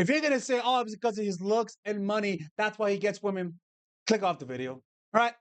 If you're gonna say, oh, it's because of his looks and money, that's why he gets women, click off the video. All right?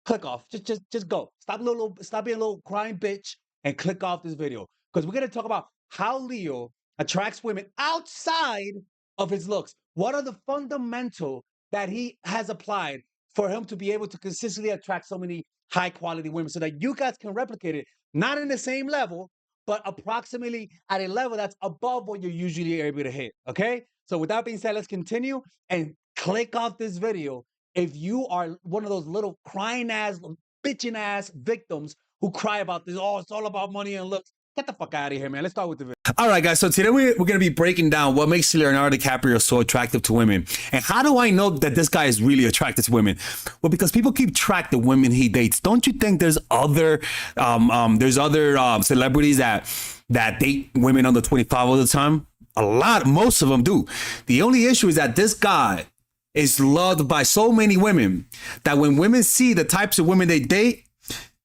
Click off. Just go. Stop being a little crying bitch and click off this video. Because we're gonna talk about how Leo attracts women outside of his looks. What are the fundamental that he has applied for him to be able to consistently attract so many high quality women so that you guys can replicate it, not in the same level, but approximately at a level that's above what you're usually able to hit. Okay? So with that being said, let's continue and click off this video if you are one of those little crying ass, bitching ass victims who cry about this. Oh, it's all about money and looks. Get the fuck out of here, man. Let's start with the video. All right, guys. So today we're going to be breaking down what makes Leonardo DiCaprio so attractive to women. And how do I know that this guy is really attracted to women? Well, because people keep track of the women he dates. Don't you think there's other celebrities that date women under 25 all the time? Most of them do. The only issue is that this guy is loved by so many women that when women see the types of women they date,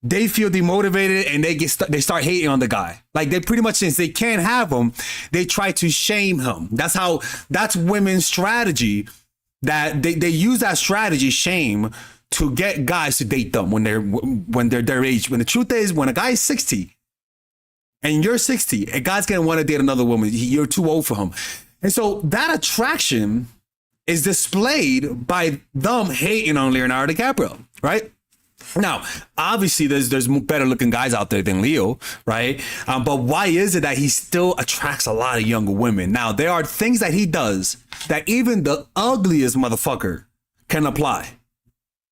they feel demotivated and they start hating on the guy. Like they pretty much, since they can't have him, they try to shame him. That's women's strategy. That they use that strategy, shame, to get guys to date them when they're their age. When the truth is, when a guy is 60 and you're 60, a guy's gonna want to date another woman. You're too old for him. And so that attraction is displayed by them hating on Leonardo DiCaprio, right? Now, obviously, there's better looking guys out there than Leo, right? But why is it that he still attracts a lot of younger women? Now, there are things that he does that even the ugliest motherfucker can apply.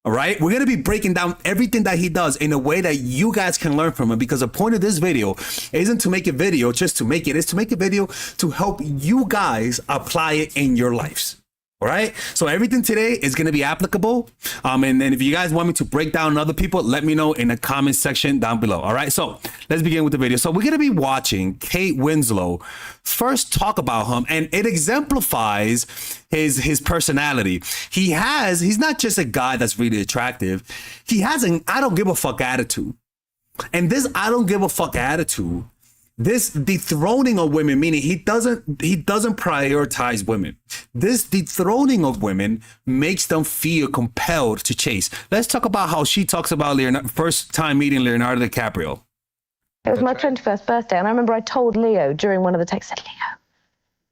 All right, we're going to be breaking down everything that he does in a way that you guys can learn from him, because the point of this video isn't to make a video just to make it. It's to make a video to help you guys apply it in your lives. All right, so everything today is going to be applicable. And then if you guys want me to break down other people, let me know in the comment section down below. All right, so let's begin with the video. So we're going to be watching Kate Winslow first talk about him, and it exemplifies his personality. He's not just a guy that's really attractive. He has an I don't give a fuck attitude. And this I don't give a fuck attitude, this dethroning of women, meaning he doesn't prioritize women. This dethroning of women makes them feel compelled to chase. Let's talk about how she talks about first time meeting Leonardo DiCaprio. It was my 21st birthday, and I remember I told Leo during one of the texts, I said, Leo,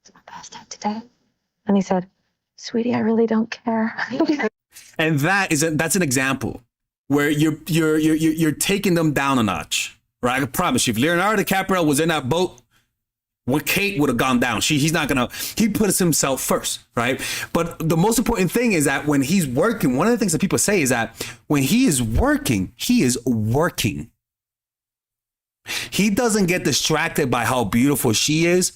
it's my birthday today. And he said, sweetie, I really don't care. And that's an example where you're taking them down a notch. Right, I promise you, if Leonardo DiCaprio was in that boat, what Kate would have gone down. He puts himself first, right? But the most important thing is that when he's working, one of the things that people say is that when he is working, he is working. He doesn't get distracted by how beautiful she is.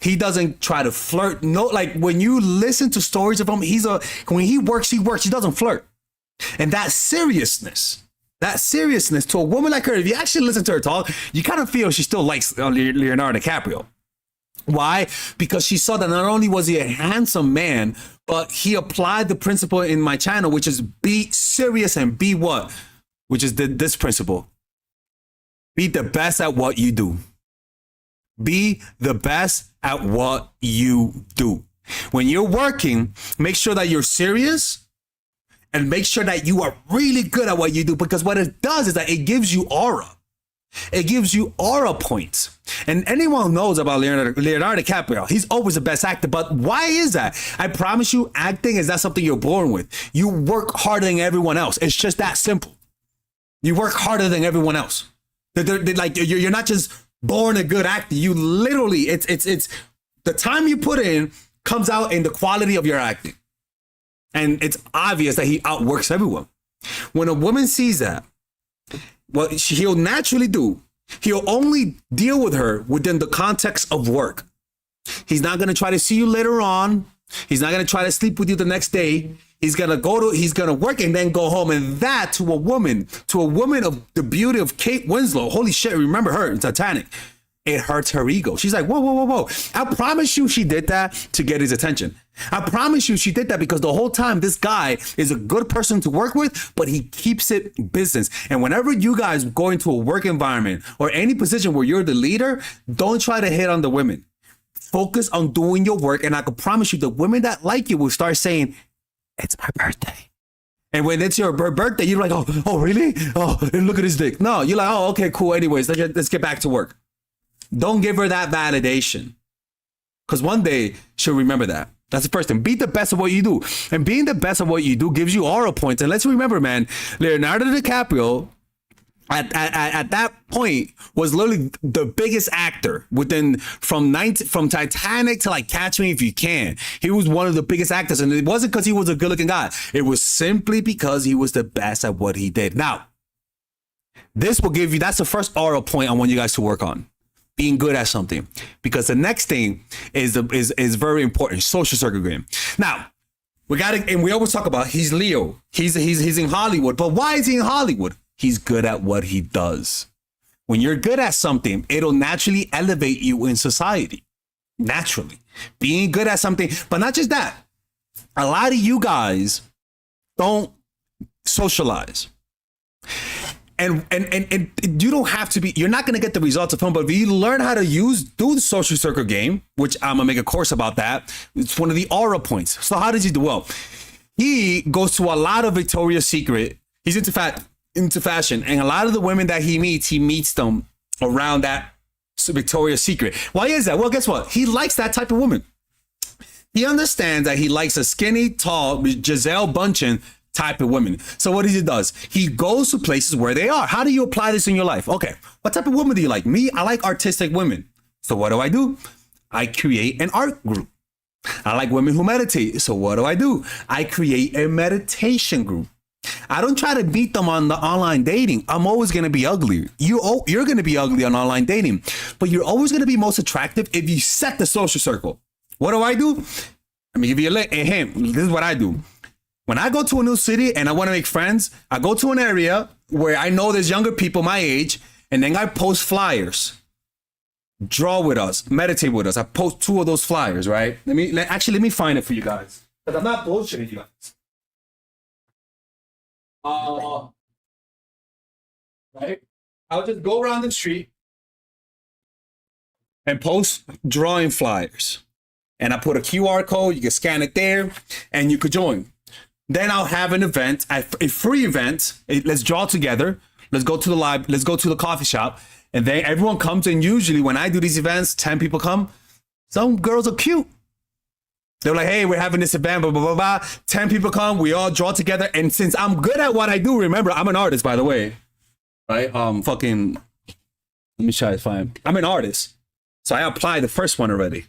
He doesn't try to flirt. No, like when you listen to stories of him, when he works, he doesn't flirt. And that seriousness to a woman like her, if you actually listen to her talk, you kind of feel she still likes Leonardo DiCaprio. Why? Because she saw that not only was he a handsome man, but he applied the principle in my channel, which is be serious and be what? Which is this principle. Be the best at what you do. Be the best at what you do. When you're working, make sure that you're serious. And make sure that you are really good at what you do, because what it does is that it gives you aura. It gives you aura points. And anyone who knows about Leonardo DiCaprio, he's always the best actor. But why is that? I promise you, acting is not something you're born with. You work harder than everyone else. It's just that simple. You work harder than everyone else. Like you're not just born a good actor. You literally, it's the time you put in comes out in the quality of your acting. And it's obvious that he outworks everyone. When a woman sees that, what he'll naturally do, he'll only deal with her within the context of work. He's not going to try to see you later on. He's not going to try to sleep with you the next day. He's going to work and then go home. And that to a woman of the beauty of Kate Winslow, holy shit, remember her in Titanic. It hurts her ego. She's like, whoa. I promise you she did that to get his attention. I promise you she did that because the whole time this guy is a good person to work with, but he keeps it business. And whenever you guys go into a work environment or any position where you're the leader, don't try to hit on the women. Focus on doing your work. And I can promise you the women that like you will start saying, it's my birthday. And when it's your birthday, you're like, oh, really? Oh, and look at his dick. No, you're like, oh, okay, cool. Anyways, let's get back to work. Don't give her that validation. Because one day she'll remember that. That's the first thing. Be the best of what you do. And being the best of what you do gives you aura points. And let's remember, man, Leonardo DiCaprio at that point was literally the biggest actor from Titanic to like Catch Me If You Can. He was one of the biggest actors. And it wasn't because he was a good looking guy. It was simply because he was the best at what he did. Now, this will give you, that's the first aura point I want you guys to work on. Being good at something, because the next thing is very important. Social circle game. Now, and we always talk about he's Leo. He's in Hollywood, but why is he in Hollywood? He's good at what he does. When you're good at something, it'll naturally elevate you in society. Naturally, being good at something, but not just that. A lot of you guys don't socialize. And you don't have to be, you're not going to get the results of him, but if you learn how to do the social circle game, which I'm going to make a course about that, it's one of the aura points. So how does he do? Well, he goes to a lot of Victoria's Secret. He's into fashion. And a lot of the women that he meets them around that Victoria's Secret. Why is that? Well, guess what? He likes that type of woman. He understands that he likes a skinny, tall Giselle Bundchen type of women. So what he does, he goes to places where they are. How do you apply this in your life? Okay, what type of woman do you like? Me, I like artistic women. So what do? I create an art group. I like women who meditate. So what do? I create a meditation group. I don't try to beat them on the online dating. I'm always going to be ugly. You're going to be ugly on online dating, but you're always going to be most attractive if you set the social circle. What do? Let me give you a hint. This is what I do. When I go to a new city and I want to make friends, I go to an area where I know there's younger people my age, and then I post flyers. Draw with us, meditate with us. I post 2 of those flyers, right? Let me find it for you guys, because I'm not bullshitting you guys. Right? I'll just go around the street and post drawing flyers. And I put a QR code, you can scan it there, and you could join. Then I'll have an event, a free event. Let's draw together. Let's go to the live. Let's go to the coffee shop. And then everyone comes. And usually when I do these events, 10 people come. Some girls are cute. They're like, hey, we're having this event, blah, blah, blah, blah. 10 people come. We all draw together. And since I'm good at what I do, remember, I'm an artist, by the way. Right? Let me try to find. I'm an artist. So I applied the first one already.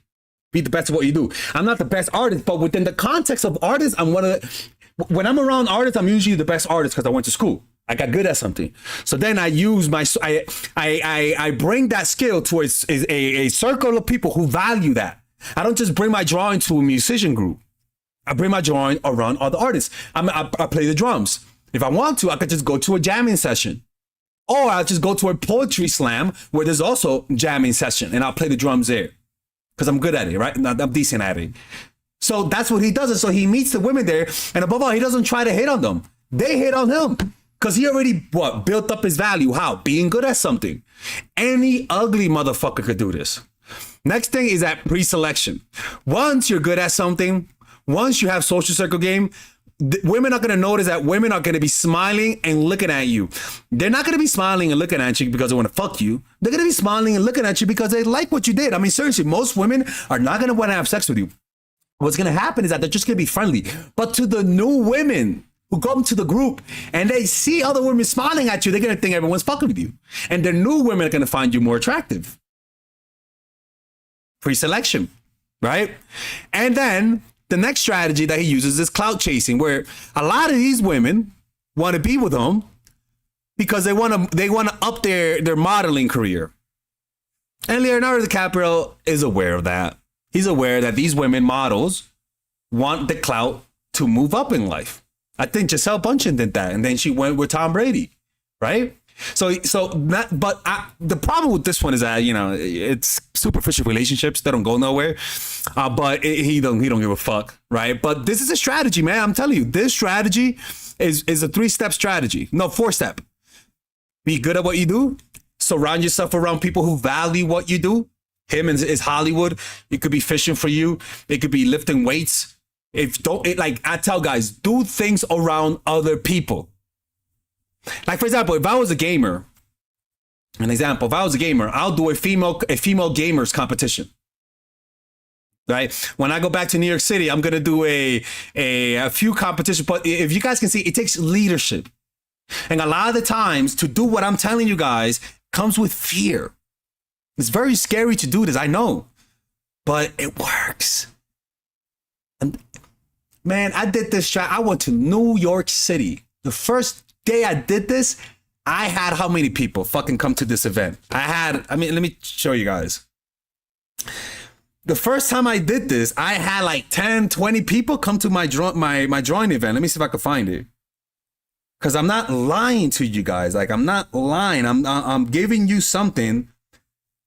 Be the best at what you do. I'm not the best artist, but within the context of artists, I'm one of the... When I'm around artists, I'm usually the best artist because I went to school. I got good at something. So then I use I bring that skill to a circle of people who value that. I don't just bring my drawing to a musician group. I bring my drawing around other artists. I play the drums. If I want to, I could just go to a jamming session. Or I'll just go to a poetry slam where there's also jamming session and I'll play the drums there. Because I'm good at it, right? I'm decent at it. So that's what he does. And so he meets the women there. And above all, he doesn't try to hit on them. They hit on him. Because he already, built up his value. How? Being good at something. Any ugly motherfucker could do this. Next thing is that pre-selection. Once you're good at something, once you have social circle game, women are going to notice that women are going to be smiling and looking at you. They're not going to be smiling and looking at you because they want to fuck you. They're going to be smiling and looking at you because they like what you did. I mean, seriously, most women are not going to want to have sex with you. What's going to happen is that they're just going to be friendly. But to the new women who come to the group and they see other women smiling at you, they're going to think everyone's fucking with you. And the new women are going to find you more attractive. Pre-selection, right? And then the next strategy that he uses is clout chasing, where a lot of these women want to be with him because they want to up their modeling career. And Leonardo DiCaprio is aware of that. He's aware that these women models want the clout to move up in life. I think Giselle Bundchen did that, and then she went with Tom Brady, right? The problem with this one is that, it's superficial relationships that don't go nowhere. But he don't give a fuck, right? But this is a strategy, man. I'm telling you, this strategy is a 3-step strategy. No, 4-step. Be good at what you do. Surround yourself around people who value what you do. Him is Hollywood. It could be fishing for you. It could be lifting weights. Like I tell guys, do things around other people. Like for example, if I was a gamer, I'll do a female gamers competition. Right? When I go back to New York City, I'm gonna do a few competitions. But if you guys can see, it takes leadership. And a lot of the times to do what I'm telling you guys comes with fear. It's very scary to do this, I know, but it works. And man, I did this. I went to New York City. The first day I did this, I had how many people fucking come to this event? Let me show you guys. The first time I did this, I had like 10, 20 people come to my drawing event. Let me see if I can find it. Because I'm not lying to you guys. Like, I'm not lying. I'm giving you something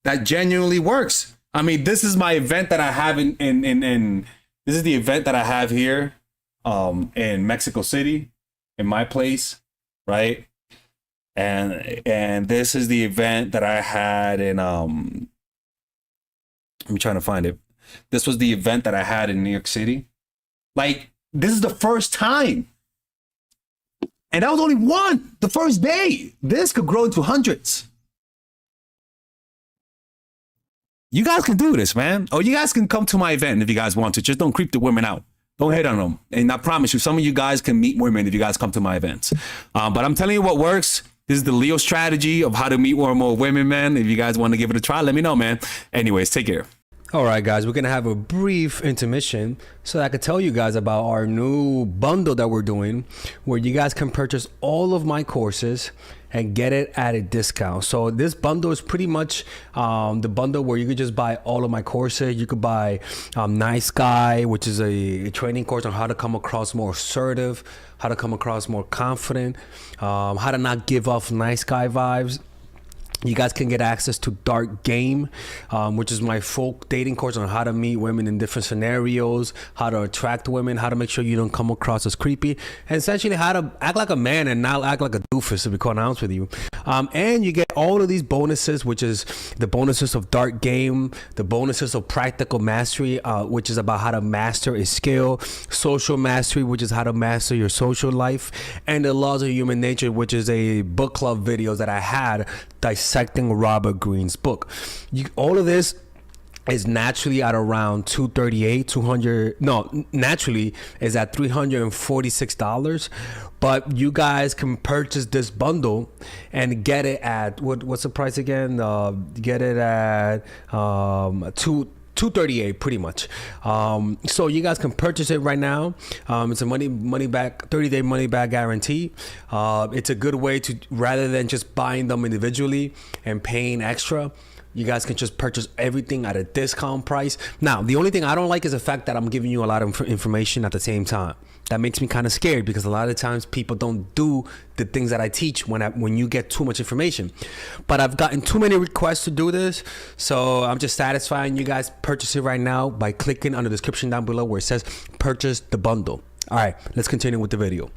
that genuinely works. I mean, this is my event that I have in this is the event that I have here in Mexico City, in my place, right? And this is the event that I had in I'm trying to find it. This was the event that I had in New York City. Like, this is the first time. And that was only one, the first day. This could grow into hundreds. You guys can do this, man. Or you guys can come to my event if you guys want to. Just don't creep the women out. Don't hit on them. And I promise you, some of you guys can meet women if you guys come to my events. But I'm telling you what works. This is the Leo strategy of how to meet more women, man. If you guys want to give it a try, let me know, man. Anyways, take care. All right, guys, we're going to have a brief intermission so that I could tell you guys about our new bundle that we're doing where you guys can purchase all of my courses and get it at a discount. So this bundle is pretty much the bundle where you could just buy all of my courses. You could buy Nice Guy, which is a training course on how to come across more assertive, how to come across more confident, how to not give off nice guy vibes. You guys can get access to Dark Game, which is my full dating course on how to meet women in different scenarios, how to attract women, how to make sure you don't come across as creepy, and essentially how to act like a man and not act like a doofus, to be quite honest with you. And you get all of these bonuses, which is the bonuses of Dark Game, the bonuses of Practical Mastery, which is about how to master a skill, Social Mastery, which is how to master your social life, and the Laws of Human Nature, which is a book club videos that I had dissecting Robert Greene's book. All of this is naturally at around naturally is at $346, but you guys can purchase this bundle and get it at what's the price again? Get it at $238 pretty much. So you guys can purchase it right now. It's a money back 30-day money back guarantee. It's a good way to, rather than just buying them individually and paying extra, you guys can just purchase everything at a discount price. Now, the only thing I don't like is the fact that I'm giving you a lot of information at the same time. That makes me kind of scared because a lot of times people don't do the things that I teach when you get too much information. But I've gotten too many requests to do this, so I'm just satisfying you guys. Purchase it right now by clicking on the description down below where it says purchase the bundle. All right, let's continue with the video.